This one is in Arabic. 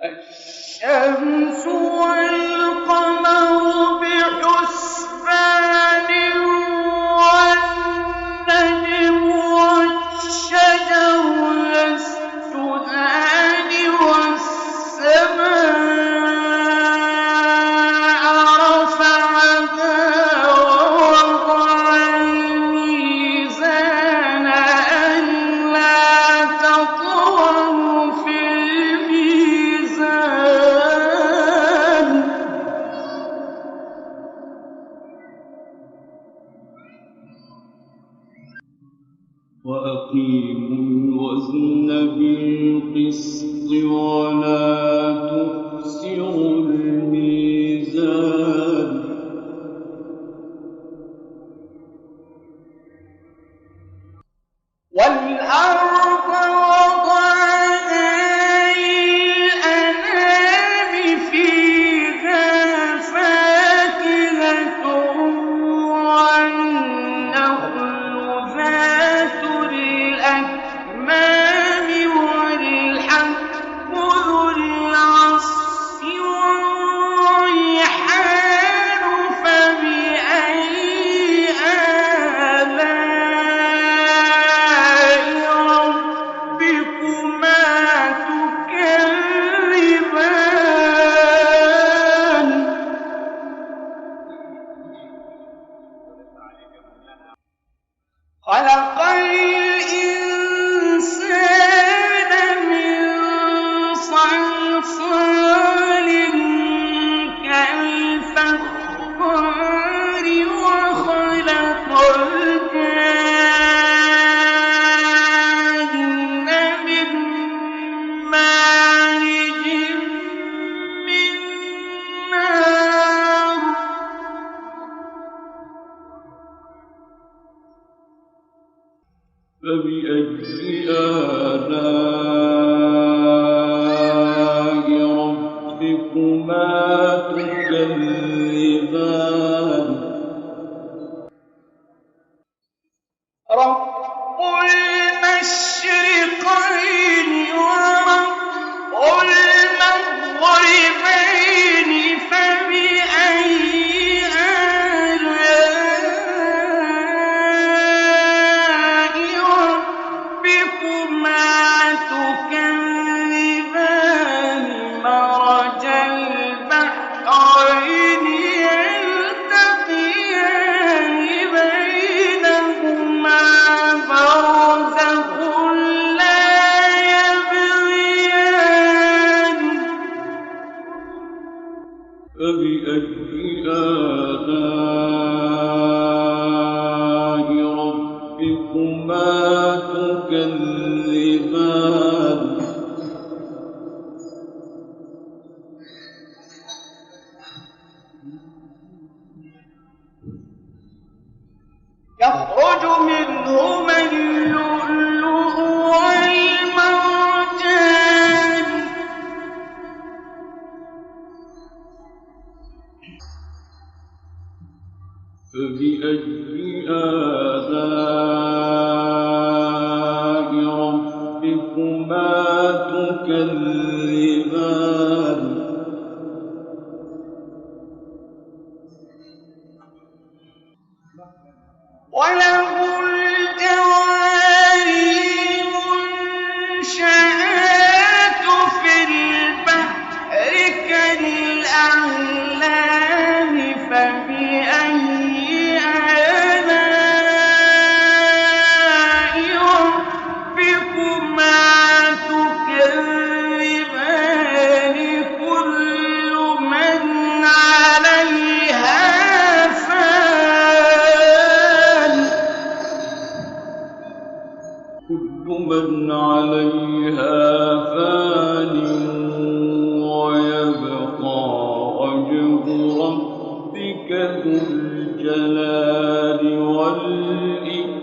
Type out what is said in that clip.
الشمس والقمر بحسبان والنجم والشجر يسجدان والسماء رفعها ووضع الميزان ألا تطغوا في الميزان وأقيموا الوزن بالقسط ولا تخسروا الميزان والأرض وضعها للأنام فيها فاكهة والنخل ذات الأكمام والحب ذو العصف والريحان فبأي آلاء ربكما تكذبان خلق الإنسان من صلصال كالفخار وخلق الجان من مارج من نار فبأي آلاء ربكما تكذبان رب المشرقين ورب المغربين فبأي آلاء ربكما تكذبان مرج البحرين يلتقيان بينهما برزخ لا يبغيان فبأي آلاء ربكما تكذبان يخرج منهما اللؤلؤ والمرجان فبأي آلاء ربكما تكذبان وله الجوار المنشآت في البحر كالأعلام فبأي آلاء ربكما تكذبان كل من عليها فان كل من عليها فان ويبقى وجه ربك ذو الجلال والإكرام